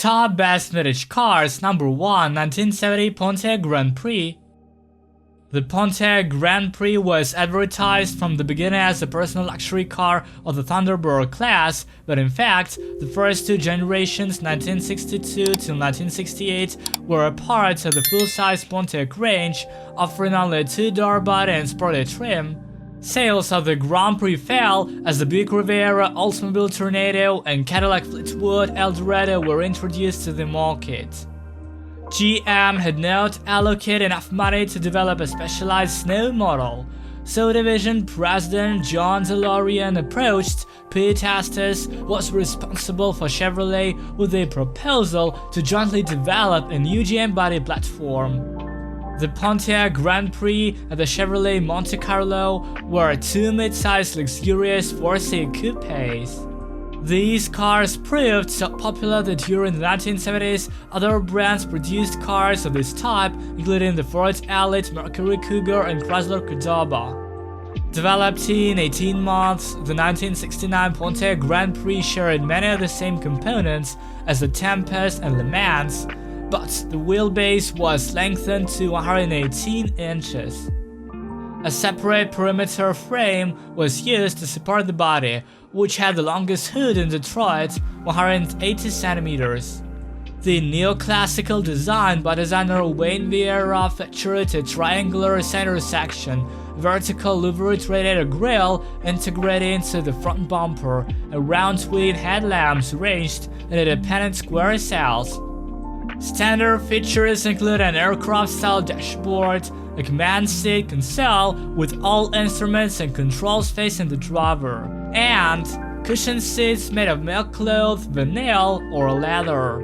Top Best Vintage Cars. Number 1. 1970 Ponte Grand Prix. The Ponte Grand Prix was advertised from the beginning as a personal luxury car of the Thunderbird class, but in fact, the first two generations, 1962 to 1968, were a part of the full-size Ponte range, offering only a two-door body and sporty trim. Sales of the Grand Prix fell as the Buick Riviera, Oldsmobile Tornado, and Cadillac Fleetwood Eldorado were introduced to the market. GM had not allocated enough money to develop a specialized snow model, so division president John DeLorean approached Pete Estes, who was responsible for Chevrolet, with a proposal to jointly develop a new GM body platform. The Ponte Grand Prix and the Chevrolet Monte Carlo were two mid-sized luxurious 4-seat coupes. These cars proved so popular that during the 1970s, other brands produced cars of this type, including the Ford Elite, Mercury Cougar, and Chrysler Cordoba. Developed in 18 months, the 1969 Ponte Grand Prix shared many of the same components as the Tempest and Le Mans, but the wheelbase was lengthened to 118 inches. A separate perimeter frame was used to support the body, which had the longest hood in Detroit, 180 centimeters. The neoclassical design by designer Wayne Vieira featured a triangular center section, vertical louvered radiator grille integrated into the front bumper, and round twin headlamps arranged in independent square cells. Standard features include an aircraft-style dashboard, a command seat console with all instruments and controls facing the driver, and cushion seats made of milk-cloth, vinyl, or leather.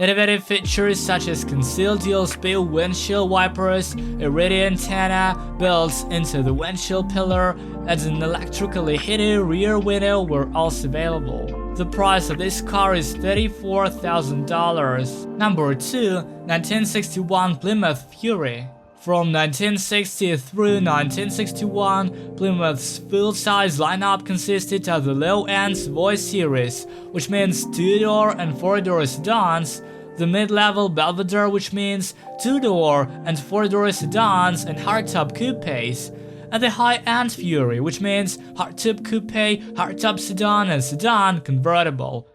Innovative features such as concealed dual-speed windshield wipers, a radio antenna built into the windshield pillar, and an electrically heated rear window were also available. The price of this car is $34,000. Number 2. 1961 Plymouth Fury. From 1960 through 1961, Plymouth's full-size lineup consisted of the low-end Savoy series, which means 2-door and 4-door sedans, the mid-level Belvedere, which means 2-door and 4-door sedans and hardtop coupes, and the high-end Fury, which means hardtop coupe, hardtop sedan, and sedan convertible.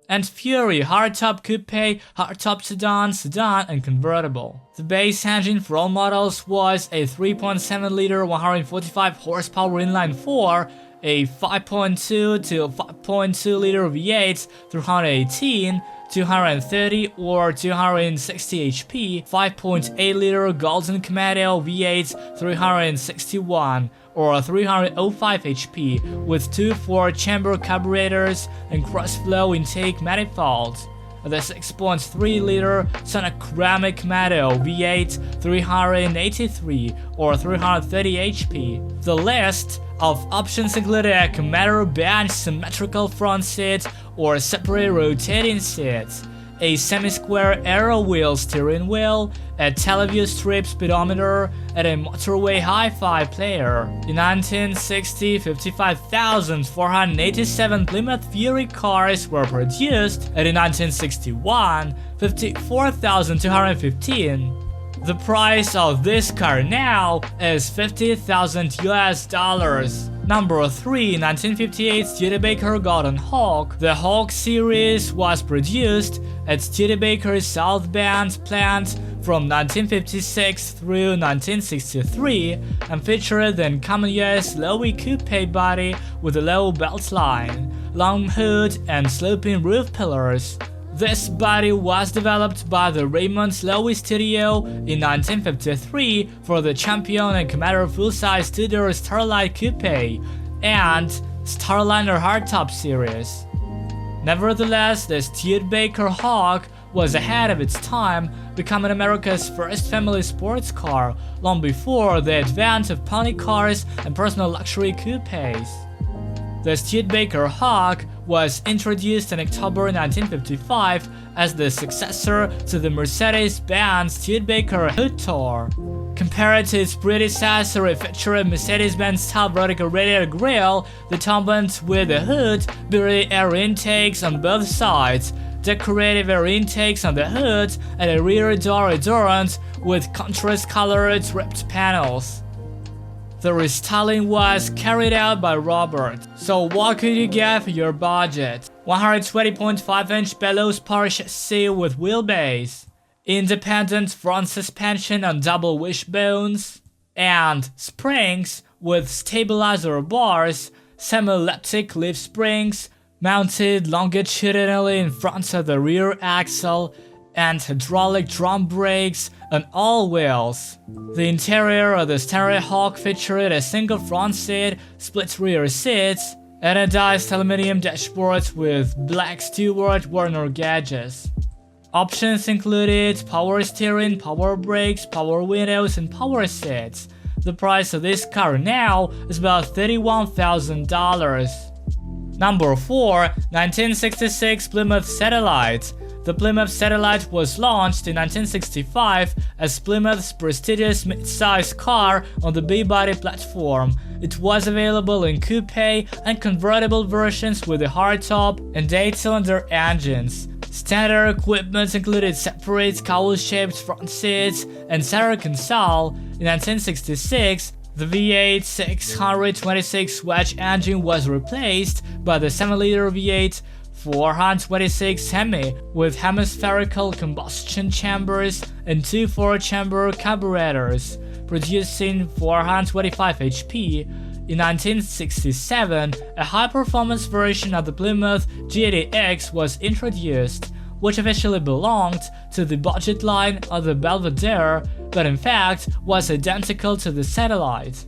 And Fury hardtop coupe, hardtop sedan, sedan, and convertible. The base engine for all models was a 3.7-liter 145 horsepower inline-4, a 5.2 to 5.2-liter V8 318, 230 or 260 HP, 5.8-liter Golden Commando V8 361 or 305 HP with two 4-chamber carburetors and cross-flow intake manifolds. The 6.3-liter Ceramic Commando V8 383 or 330 HP. The list of options included a Commando bench symmetrical front seat or separate rotating seats, a semi-square aero wheel steering wheel, a teleview strip speedometer, and a motorway hi-fi player. In 1960, 55,487 Plymouth Fury cars were produced, and in 1961, 54,215. The price of this car now is $50,000 US. Number 3. 1958 Studebaker Golden Hawk. The Hawk series was produced at Studebaker's South Bend plant from 1956 through 1963 and featured the uncommon US Lowy coupe body with a low beltline, long hood, and sloping roof pillars. This body was developed by the Raymond Lowy Studio in 1953 for the Champion and Commander full-size 2-door Starlight Coupe and Starliner hardtop series. Nevertheless, the Studebaker Hawk was ahead of its time, becoming America's first family sports car, long before the advent of pony cars and personal luxury coupes. The Studebaker Hawk was introduced in October 1955 as the successor to the Mercedes-Benz Studebaker Hood Tour. Compared to its predecessor, it featured Mercedes-Benz style vertical radiator grille, the top end with a hood, built air intakes on both sides, decorative air intakes on the hood, and a rear door adorned with contrast-colored ripped panels. The restyling was carried out by Robert. So what could you get for your budget? 120.5-inch bellows power chassis with wheelbase, independent front suspension on double wishbones, and springs with stabilizer bars, semi-elliptic leaf springs, mounted longitudinally in front of the rear axle, and hydraulic drum brakes on all wheels. The interior of the Starryhawk featured a single front seat, split rear seats, anodized aluminum dashboards with black Stewart Warner gauges. Options included power steering, power brakes, power windows, and power seats. The price of this car now is about $31,000. Number 4. 1966 Plymouth Satellite. The Plymouth Satellite was launched in 1965 as Plymouth's prestigious mid-size car on the B-body platform. It was available in coupe and convertible versions with a hardtop and 8-cylinder engines. Standard equipment included separate cowl-shaped front seats and center console. In 1966, the V8 626 wedge engine was replaced by the 7-liter V8 426 Hemi with hemispherical combustion chambers and 2 4-chamber carburetors, producing 425 HP. In 1967, a high-performance version of the Plymouth G80X was introduced, which officially belonged to the budget line of the Belvedere, but in fact was identical to the Satellite.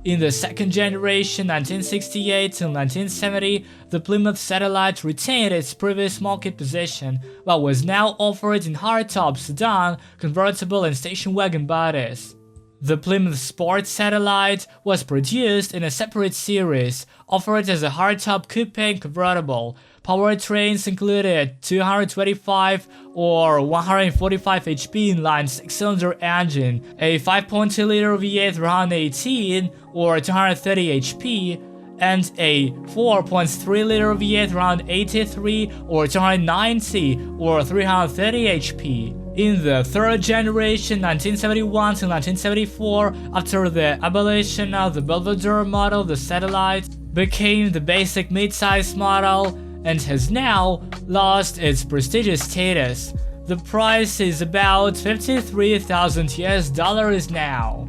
In the second generation, 1968 to 1970, the Plymouth Satellite retained its previous market position, but was now offered in hardtop sedan, convertible, and station wagon bodies. The Plymouth Sport Satellite was produced in a separate series, offered as a hardtop coupe and convertible. Powertrains included 225 or 145 HP inline 6-cylinder engine, a 5.2-liter V8 318 or 230 HP, and a 4.3-liter V8 around 83 or 290 or 330 HP. In the third generation, 1971 to 1974, after the abolition of the Belvedere model, the Satellite became the basic mid-size model and has now lost its prestigious status. The price is about $53,000 now.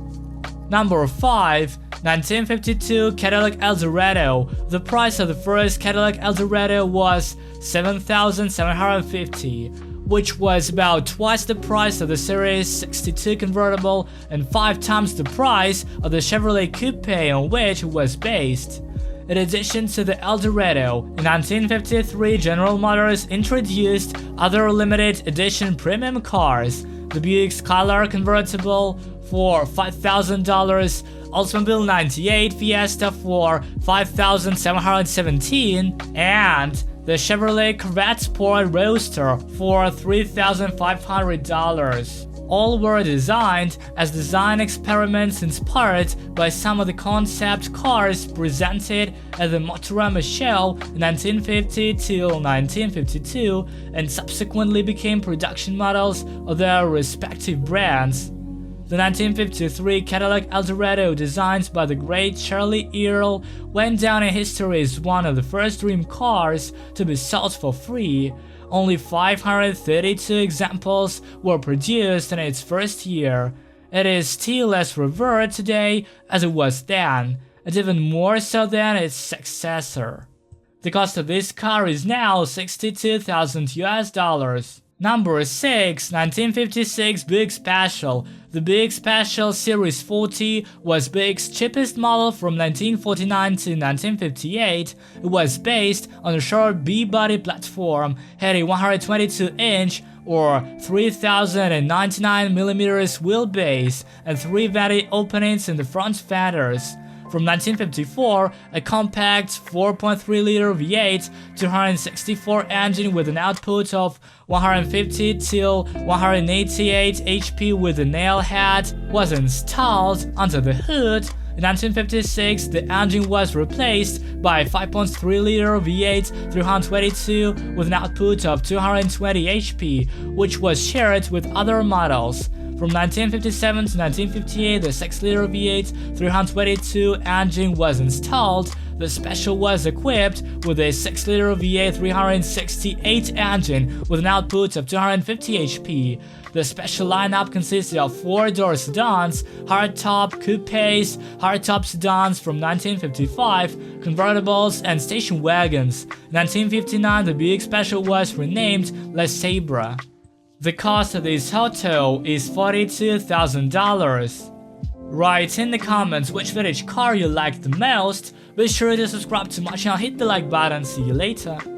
Number 5. 1952 Cadillac Alero. The price of the first Cadillac Alero was $7,750, which was about twice the price of the Series 62 convertible and 5 times the price of the Chevrolet Coupe on which it was based. In addition to the Alero, in 1953 General Motors introduced other limited edition premium cars, the Buick Skylark convertible for $5,000, Oldsmobile 98 Fiesta for $5,717, and the Chevrolet Corvette Sport Roadster for $3,500. All were designed as design experiments inspired by some of the concept cars presented at the Motorama show in 1950 till 1952 and subsequently became production models of their respective brands. The 1953 Cadillac Alero, designed by the great Charlie Earl, went down in history as one of the first dream cars to be sold for free. Only 532 examples were produced in its first year. It is still as revered today as it was then, and even more so than its successor. The cost of this car is now $62,000. Number 6. 1956 Buick Special. The Buick Special Series 40 was Buick's cheapest model from 1949 to 1958. It was based on a short B-body platform, had a 122-inch or 3,099mm wheelbase and 3 vanity openings in the front fenders. From 1954, a compact 4.3-liter V8 264 engine with an output of 150 till 188 HP with a nail head was installed under the hood, In 1956, the engine was replaced by a 5.3-liter V8 322 with an output of 220 HP, which was shared with other models. From 1957 to 1958, the 6-liter V8 322 engine was installed. The Special was equipped with a 6-liter V8 368 engine with an output of 250 HP. The Special lineup consisted of 4-door sedans, hardtop coupes, hardtop sedans from 1955, convertibles, and station wagons. In 1959, the Buick Special was renamed Le Sabre. The cost of this auto is $42,000. Write in the comments which vintage car you like the most. Be sure to subscribe to my channel, hit the like button, see you later.